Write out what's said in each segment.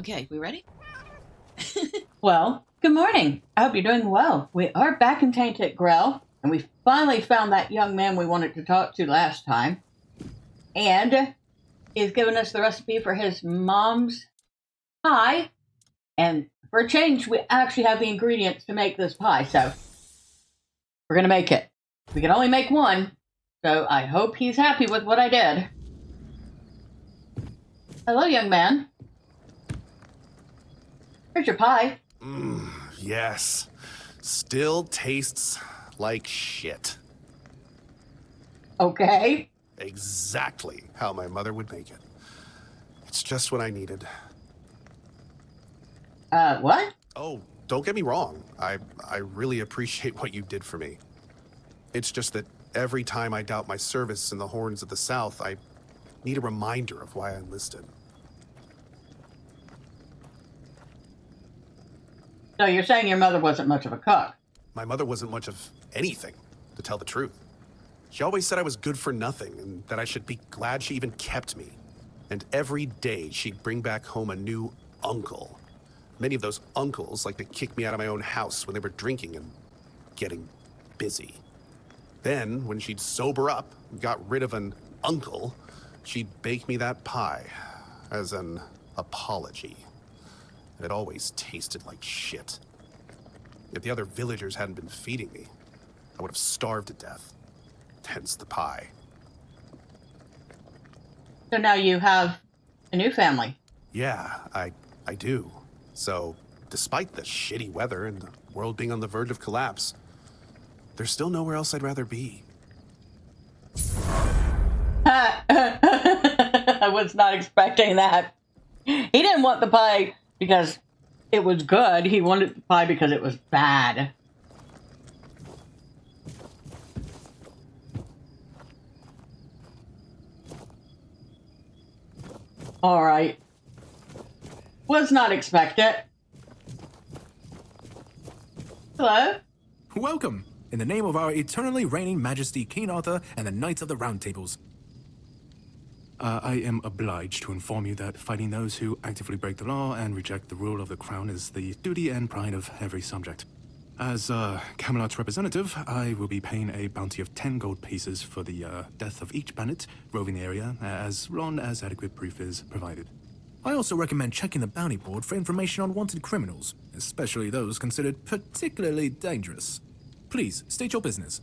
Okay, we ready? Well, good morning. I hope you're doing well. We are back in Tainted Grail, and we finally found that young man we wanted to talk to last time. And he's given us the recipe for his mom's pie. And for a change, we actually have the ingredients to make this pie, so we're going to make it. We can only make one, so I hope he's happy with what I did. Hello, young man. Here's your pie. Yes. Still tastes like shit. Okay. Exactly how my mother would make it. It's just what I needed. What? Oh, don't get me wrong. I really appreciate what you did for me. It's just that every time I doubt my service in the Horns of the South, I need a reminder of why I enlisted. So you're saying your mother wasn't much of a cook? My mother wasn't much of anything, to tell the truth. She always said I was good for nothing and that I should be glad she even kept me. And every day she'd bring back home a new uncle. Many of those uncles like to kick me out of my own house when they were drinking and getting busy. Then, when she'd sober up and got rid of an uncle, she'd bake me that pie as an apology. And it always tasted like shit. If the other villagers hadn't been feeding me, I would have starved to death. Hence the pie. So now you have a new family. Yeah, I do. So, despite the shitty weather and the world being on the verge of collapse, there's still nowhere else I'd rather be. I was not expecting that. He didn't want the pie because it was good. He wanted the pie because it was bad. All right. Was not expected. Hello? Welcome, in the name of our eternally reigning Majesty King Arthur and the Knights of the Round Tables. I am obliged to inform you that fighting those who actively break the law and reject the rule of the crown is the duty and pride of every subject. As Camelot's representative, I will be paying a bounty of 10 gold pieces for the death of each bandit roving the area, as long as adequate proof is provided. I also recommend checking the bounty board for information on wanted criminals, especially those considered particularly dangerous. Please, state your business.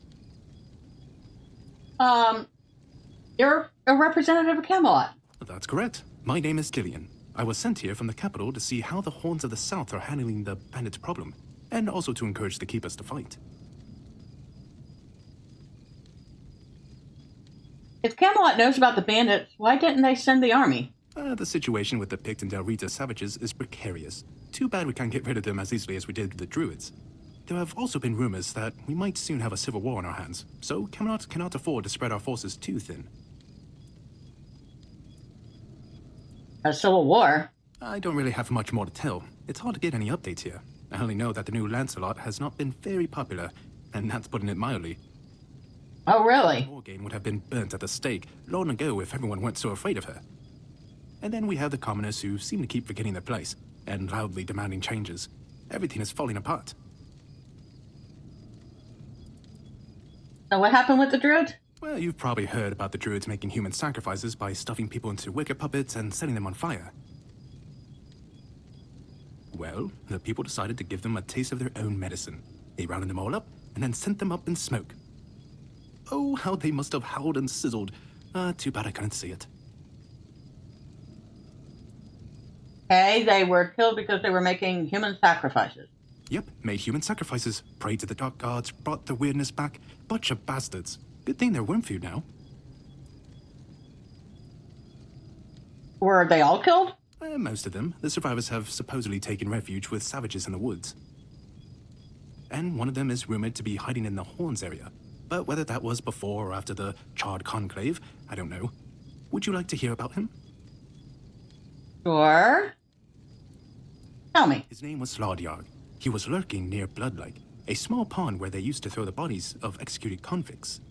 You're a representative of Camelot. That's correct. My name is Gillian. I was sent here from the capital to see how the Horns of the South are handling the bandit problem, and also to encourage the keepers to fight. If Camelot knows about the bandits, why didn't they send the army? The situation with the Pict and Del Rita savages is precarious. Too bad we can't get rid of them as easily as we did with the Druids. There have also been rumors that we might soon have a civil war on our hands, so Camelot cannot afford to spread our forces too thin. A civil war? I don't really have much more to tell. It's hard to get any updates here. I only know that the new Lancelot has not been very popular, and that's putting it mildly. Oh, really? Morgaine would have been burnt at the stake long ago if everyone weren't so afraid of her. And then we have the commoners who seem to keep forgetting their place, and loudly demanding changes. Everything is falling apart. So what happened with the Druids? Well, you've probably heard about the Druids making human sacrifices by stuffing people into wicker puppets and setting them on fire. Well, the people decided to give them a taste of their own medicine. They rounded them all up and then sent them up in smoke. Oh, how they must have howled and sizzled. Too bad I couldn't see it. Okay, they were killed because they were making human sacrifices. Yep, made human sacrifices, prayed to the dark gods, brought the weirdness back. Bunch of bastards. Good thing they're worm food now. Were they all killed? Most of them. The survivors have supposedly taken refuge with savages in the woods. And one of them is rumored to be hiding in the Horns area. But whether that was before or after the Charred Conclave, I don't know. Would you like to hear about him? Sure. Tell me. His name was Slaudyarg. He was lurking near Bloodlake, a small pond where they used to throw the bodies of executed convicts.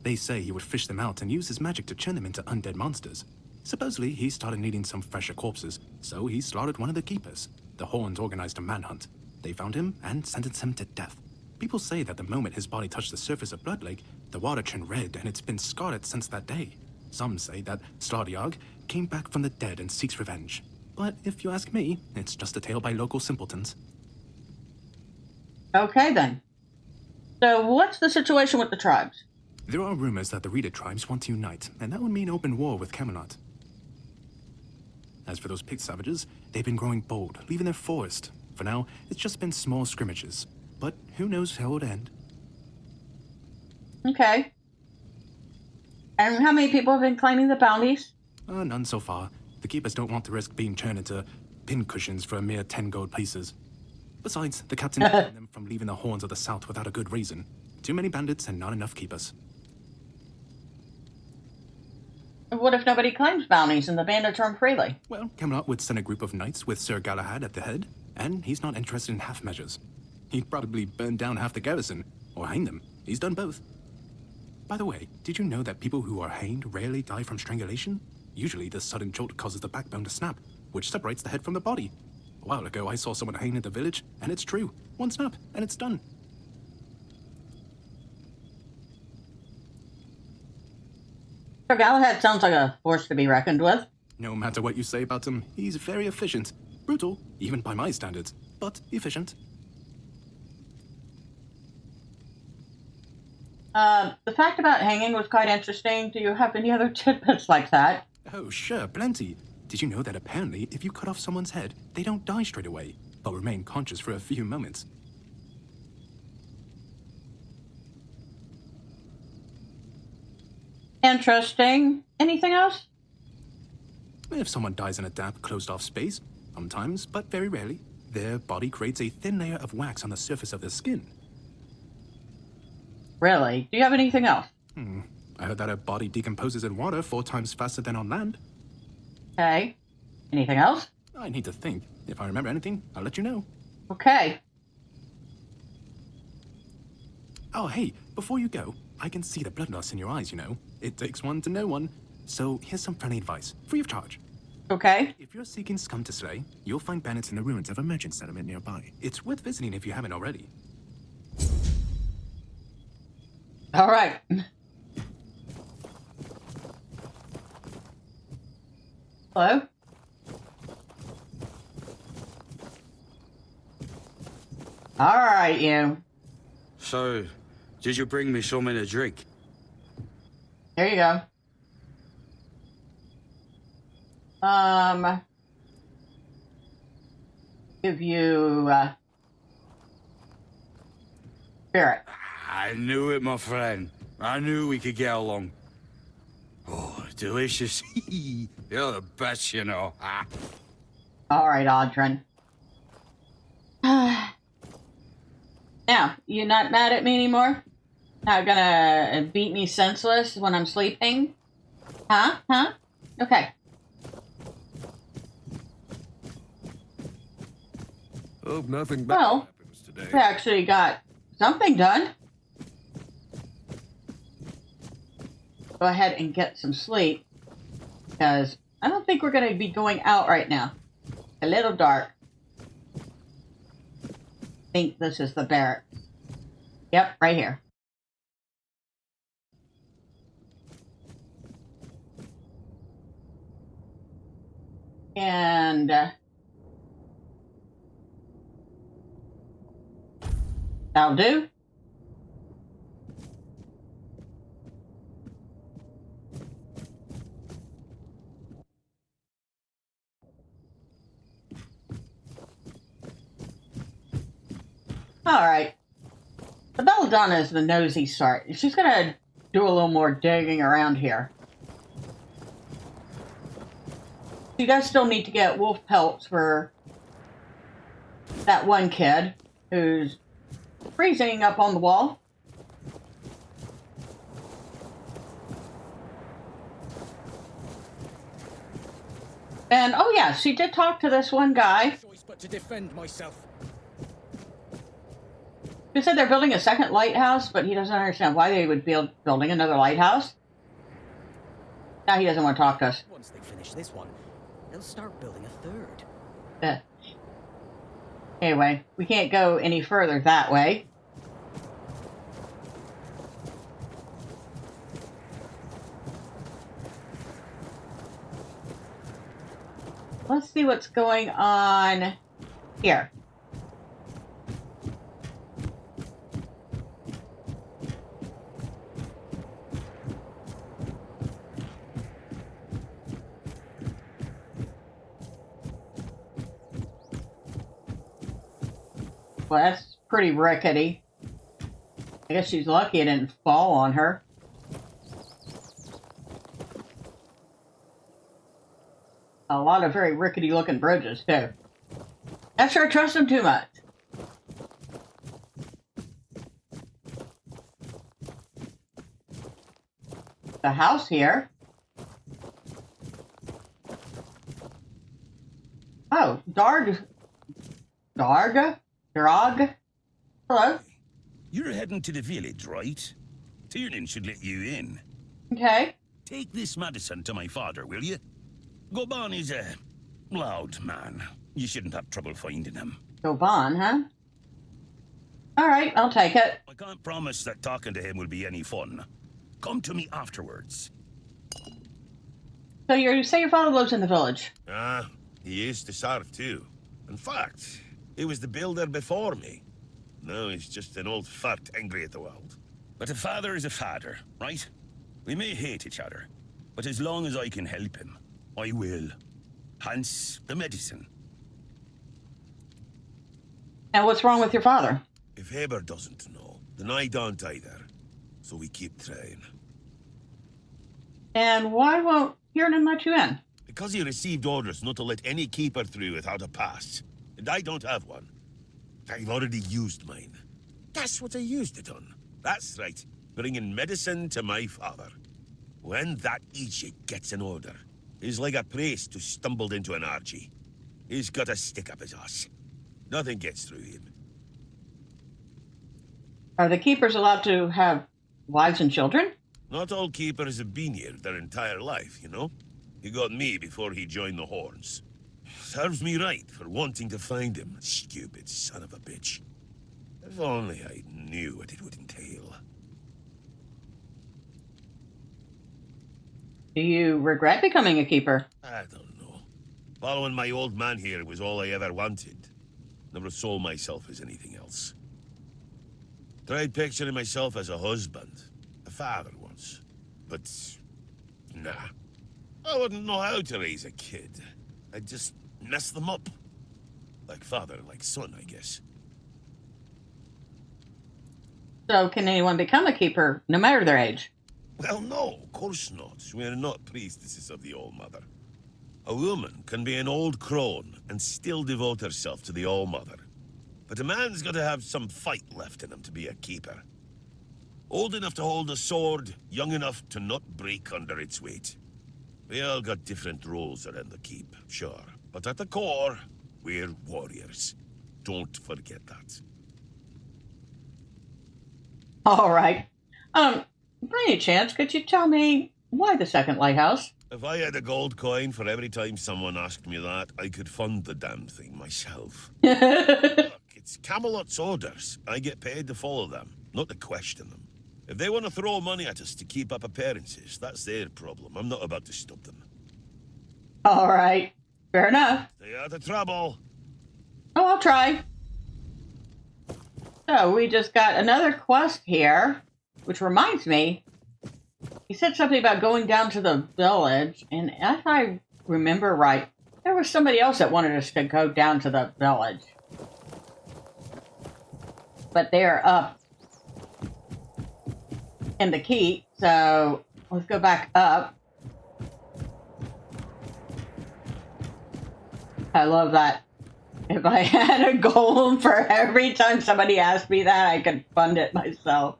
They say he would fish them out and use his magic to turn them into undead monsters. Supposedly, he started needing some fresher corpses, so he slaughtered one of the keepers. The Horns organized a manhunt. They found him and sentenced him to death. People say that the moment his body touched the surface of Blood Lake, the water turned red and it's been scarred since that day. Some say that Sladiag came back from the dead and seeks revenge. But if you ask me, it's just a tale by local simpletons. Okay, then. So what's the situation with the tribes? There are rumors that the Reader tribes want to unite, and that would mean open war with Camelot. As for those Pict savages, they've been growing bold, leaving their forest. For now, it's just been small scrimmages. But who knows how it would end? Okay. And how many people have been claiming the bounties? None so far. The keepers don't want to risk being turned into pincushions for a mere 10 gold pieces. Besides, the captain banned them from leaving the Horns of the South without a good reason. Too many bandits and not enough keepers. What if nobody claims bounties and the bandits roam freely? Well, Camelot would send a group of knights with Sir Galahad at the head, and he's not interested in half measures. He'd probably burn down half the garrison, or hang them. He's done both. By the way, did you know that people who are hanged rarely die from strangulation? Usually the sudden jolt causes the backbone to snap, which separates the head from the body. A while ago I saw someone hanged in the village, and it's true. One snap, and it's done. Sir Galahad sounds like a force to be reckoned with. No matter what you say about him, he's very efficient. Brutal, even by my standards, but efficient. The fact about hanging was quite interesting. Do you have any other tidbits like that? Oh, sure, plenty. Did you know that apparently if you cut off someone's head, they don't die straight away, but remain conscious for a few moments? Interesting. Anything else? If someone dies in a damp, closed-off space, sometimes, but very rarely, their body creates a thin layer of wax on the surface of their skin. Really? Do you have anything else? I heard that a body decomposes in water 4 times faster than on land. Okay. Anything else? I need to think. If I remember anything, I'll let you know. Okay. Oh, hey, before you go, I can see the bloodlust in your eyes, you know. It takes one to know one. So here's some friendly advice, free of charge. Okay. If you're seeking scum to slay, you'll find bandits in the ruins of a merchant settlement nearby. It's worth visiting if you haven't already. All right. Hello? All right, you. So, did you bring me something to drink? Here you go. Give you, spirit. I knew it, my friend. I knew we could get along. Oh, delicious. You're the best, you know. All right, Audrin. Now, you not mad at me anymore? Not gonna beat me senseless when I'm sleeping? Huh? Okay. Hope nothing bad Well, happens today. we actually got something done. Go ahead and get some sleep, because I don't think we're going to be going out right now. A little dark. I think this is the barrack. Yep, right here. And that'll do. All right. The Belladonna is the nosy sort. She's going to do a little more digging around here. You guys still need to get wolf pelts for that one kid who's freezing up on the wall. And, oh yeah, she did talk to this one guy Choice but to defend myself. who said they're building a second lighthouse, but he doesn't understand why they would be building another lighthouse. Now he doesn't want to talk to us. Once they finish this one, they'll start building a third. Anyway, we can't go any further that way. Let's see what's going on here. Well, that's pretty rickety. I guess she's lucky it didn't fall on her. A lot of very rickety looking bridges, too. Not sure I trust them too much. The house here. Oh, Darg. Hello. You're heading to the village, right? Tiernan should let you in. Okay. Take this medicine to my father, will you? Goban is a loud man. You shouldn't have trouble finding him. Goban, huh? Alright, I'll take it. I can't promise that talking to him will be any fun. Come to me afterwards. So you say your father lives in the village? Ah, he used to serve too. In fact, he was the builder before me. Now he's just an old fart angry at the world. But a father is a father, right? We may hate each other, but as long as I can help him, I will. Hence the medicine. And what's wrong with your father? If Heber doesn't know, then I don't either. So we keep trying. And why won't Tiernan let you in? Because he received orders not to let any keeper through without a pass. And I don't have one. I've already used mine. That's what I used it on. That's right. Bringing medicine to my father. When that Egypt gets an order, he's like a priest who stumbled into an orgy. He's got a stick up his ass. Nothing gets through him. Are the keepers allowed to have wives and children? Not all keepers have been here their entire life, you know? He got me before he joined the Horns. Serves me right for wanting to find him, stupid son of a bitch. If only I knew what it would entail. Do you regret becoming a keeper? I don't know. Following my old man here was all I ever wanted. Never saw myself as anything else. Tried picturing myself as a husband, a father once. But, nah. I wouldn't know how to raise a kid. I'd just mess them up. Like father, like son, I guess. So can anyone become a keeper, no matter their age? Well, no, of course not. We're not priestesses of the All-Mother. A woman can be an old crone and still devote herself to the All-Mother. But a man's got to have some fight left in him to be a keeper. Old enough to hold a sword, young enough to not break under its weight. We all got different roles around the keep, sure. But at the core, we're warriors. Don't forget that. All right. By any chance, could you tell me why the second lighthouse? If I had a gold coin for every time someone asked me that, I could fund the damn thing myself. Look, it's Camelot's orders. I get paid to follow them, not to question them. If they want to throw money at us to keep up appearances, that's their problem. I'm not about to stop them. All right. Fair enough. Stay out of trouble. Oh, I'll try. So, we just got another quest here, which reminds me, he said something about going down to the village, and if I remember right, there was somebody else that wanted us to go down to the village. But they're up in the keep, so let's go back up. I love that. If I had a goal for every time somebody asked me that, I could fund it myself.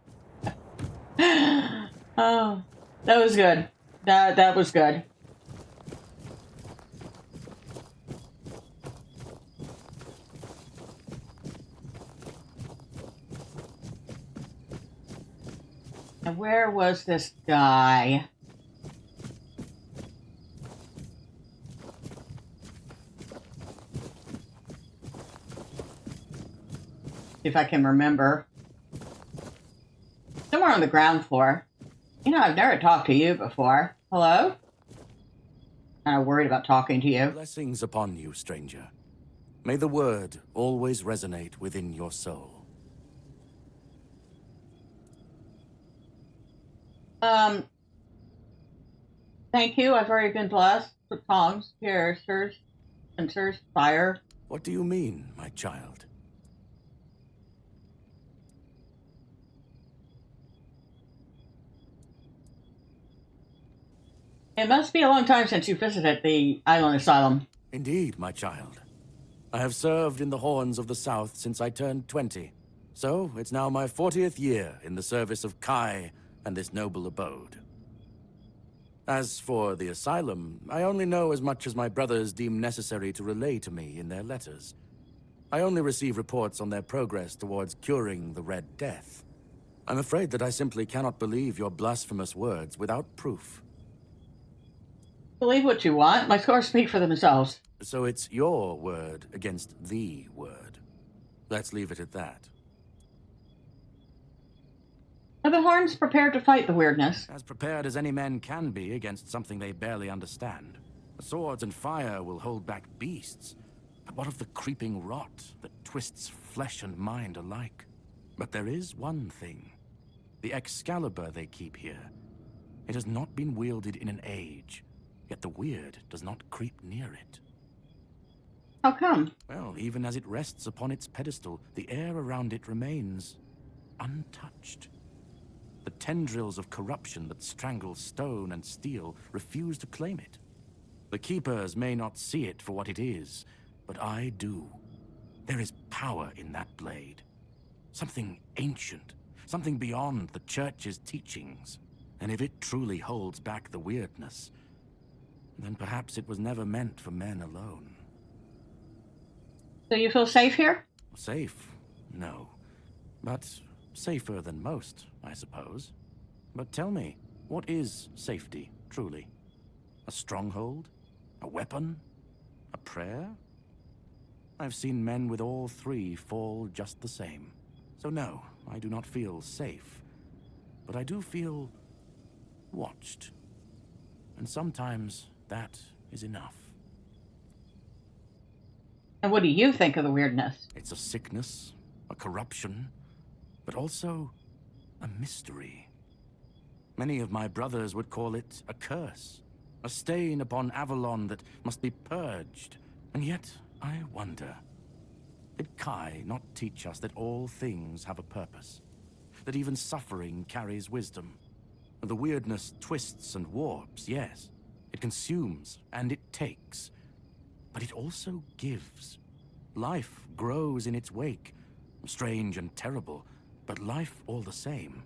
Oh, that was good. That was good. And where was this guy? See if I can remember. Somewhere on the ground floor. You know, I've never talked to you before. Hello? Kind of worried about talking to you. Blessings upon you, stranger. May the word always resonate within your soul. Thank you. I've already been blessed with tongues, piercers, pincers, fire. What do you mean, my child? It must be a long time since you visited the Island Asylum. Indeed, my child. I have served in the Horns of the South since I turned 20. So, it's now my 40th year in the service of Kai and this noble abode. As for the asylum, I only know as much as my brothers deem necessary to relay to me in their letters. I only receive reports on their progress towards curing the Red Death. I'm afraid that I simply cannot believe your blasphemous words without proof. Believe what you want. My scores speak for themselves. So it's your word against the word. Let's leave it at that. Are the Horns prepared to fight the weirdness? As prepared as any men can be against something they barely understand. The swords and fire will hold back beasts. But what of the creeping rot that twists flesh and mind alike? But there is one thing. The Excalibur they keep here. It has not been wielded in an age, yet the weird does not creep near it. How come? Well, even as it rests upon its pedestal, the air around it remains untouched. The tendrils of corruption that strangle stone and steel refuse to claim it. The Keepers may not see it for what it is, but I do. There is power in that blade. Something ancient, something beyond the Church's teachings. And if it truly holds back the weirdness, then perhaps it was never meant for men alone. So you feel safe here? Safe? No. But safer than most, I suppose. But tell me, what is safety, truly? A stronghold? A weapon? A prayer? I've seen men with all three fall just the same. So no, I do not feel safe. But I do feel watched. And sometimes that is enough. And what do you think of the weirdness? It's a sickness, a corruption, but also a mystery. Many of my brothers would call it a curse, a stain upon Avalon that must be purged. And yet, I wonder, did Kai not teach us that all things have a purpose? That even suffering carries wisdom? The weirdness twists and warps, yes. It consumes and it takes. But it also gives. Life grows in its wake. Strange and terrible, but life all the same.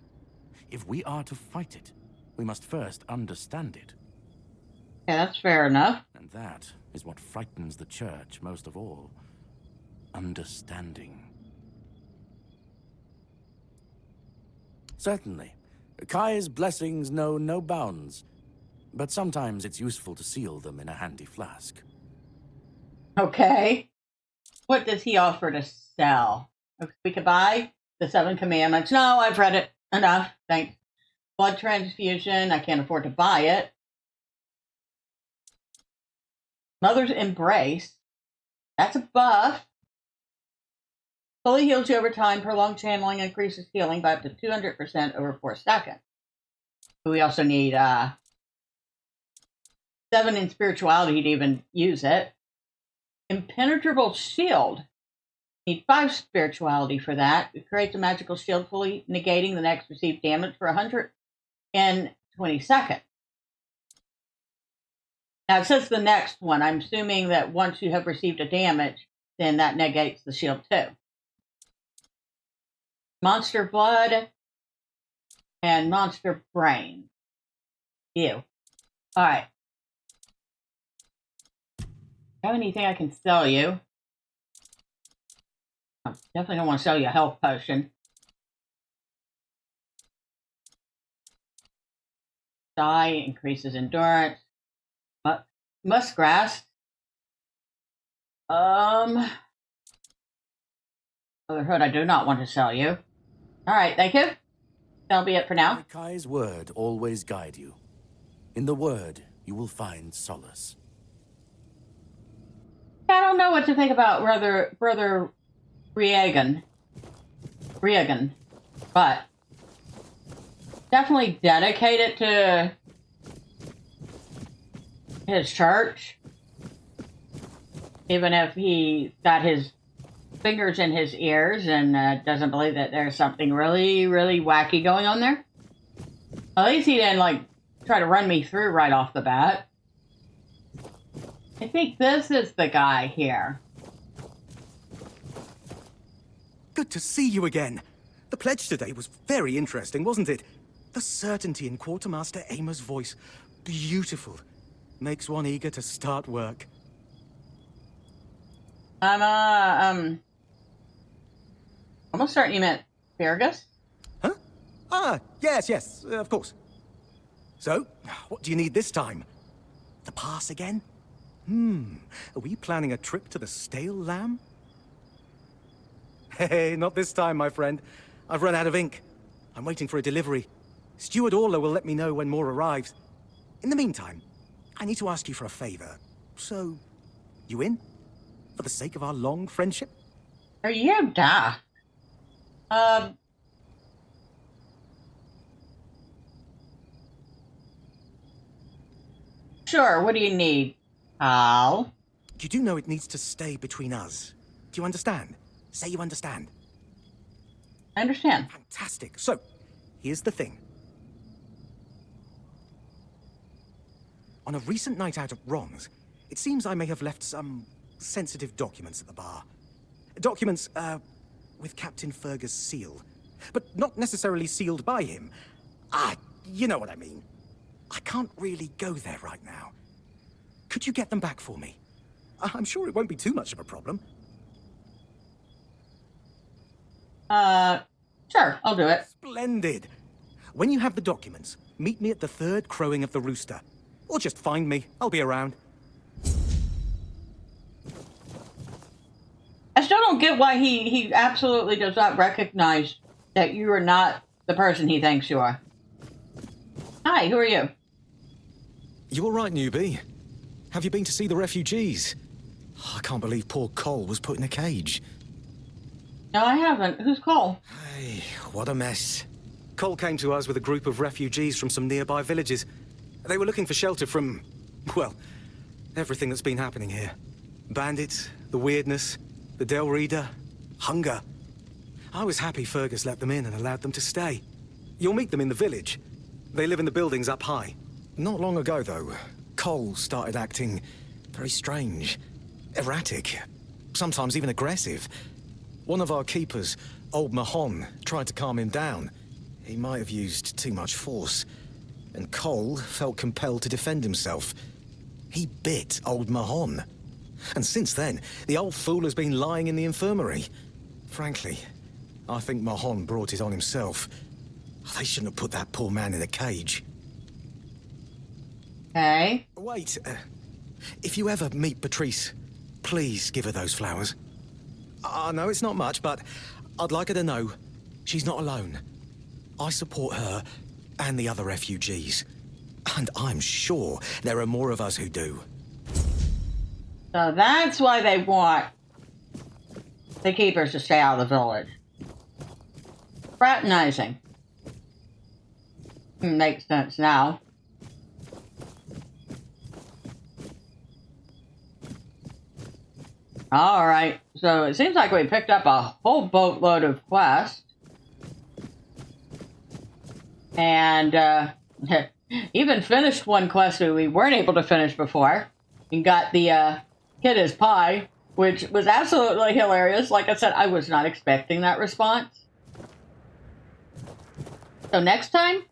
If we are to fight it, we must first understand it. Yeah, that's fair enough. And that is what frightens the Church most of all. Understanding. Certainly. Kai's blessings know no bounds, but sometimes it's useful to seal them in a handy flask. Okay. What does he offer to sell? We could buy the 7 Commandments. No, I've read it. Enough. Thanks. Blood transfusion. I can't afford to buy it. Mother's Embrace. That's a buff. Fully heals you over time. Prolonged channeling increases healing by up to 200% over 4 seconds. We also need 7 in spirituality to even use it. Impenetrable shield. Need 5 spirituality for that. It creates a magical shield, fully negating the next received damage for 120 seconds. Now it says the next one. I'm assuming that once you have received a damage, then that negates the shield too. Monster blood and monster brain. Ew. Alright. Have anything I can sell you? I definitely don't want to sell you a health potion. Die increases endurance. Muskgrass. Brotherhood, I do not want to sell you. Alright, thank you. That'll be it for now. May Kai's word always guide you. In the word, you will find solace. I don't know what to think about Brother Reagan, but definitely dedicated to his church, even if he got his fingers in his ears and doesn't believe that there's something really, really wacky going on there. At least he didn't, like, try to run me through right off the bat. I think this is the guy here. Good to see you again. The pledge today was very interesting, wasn't it? The certainty in Quartermaster Aimer's voice. Beautiful. Makes one eager to start work. I'm almost certain you meant Fergus. Huh? Ah, yes, of course. So, what do you need this time? The pass again? Are we planning a trip to the Stale Lamb? Hey, not this time, my friend. I've run out of ink. I'm waiting for a delivery. Steward Orla will let me know when more arrives. In the meantime, I need to ask you for a favor. So, you in? For the sake of our long friendship? Are you daft? Sure, what do you need? Al? You do know it needs to stay between us. Do you understand? Say you understand. I understand. Fantastic. So, here's the thing. On a recent night out at Ron's, it seems I may have left some sensitive documents at the bar. Documents, with Captain Fergus' seal. But not necessarily sealed by him. You know what I mean. I can't really go there right now. Could you get them back for me? I'm sure it won't be too much of a problem. Sure, I'll do it. Splendid. When you have the documents, meet me at the third crowing of the rooster. Or just find me. I'll be around. I still don't get why he absolutely does not recognize that you are not the person he thinks you are. Hi, who are you? You all right, newbie? Have you been to see the refugees? I can't believe poor Cole was put in a cage. No, I haven't. Who's Cole? Hey, what a mess. Cole came to us with a group of refugees from some nearby villages. They were looking for shelter from, well, everything that's been happening here. Bandits, the weirdness, the Del Reader, hunger. I was happy Fergus let them in and allowed them to stay. You'll meet them in the village. They live in the buildings up high. Not long ago, though, Cole started acting very strange, erratic, sometimes even aggressive. One of our keepers, old Mahon, tried to calm him down. He might have used too much force, and Cole felt compelled to defend himself. He bit old Mahon. And since then, the old fool has been lying in the infirmary. Frankly, I think Mahon brought it on himself. They shouldn't have put that poor man in a cage. Okay. Wait, if you ever meet Patrice, please give her those flowers. I know it's not much, but I'd like her to know she's not alone. I support her and the other refugees. And I'm sure there are more of us who do. So that's why they want the keepers to stay out of the village. Fraternizing. Makes sense now. Alright, so it seems like we picked up a whole boatload of quests. And, even finished one quest that we weren't able to finish before. And got the, Kid is Pie, which was absolutely hilarious. Like I said, I was not expecting that response. So next time,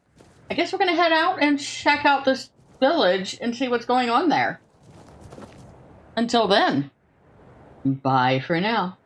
I guess we're going to head out and check out this village and see what's going on there. Until then, bye for now.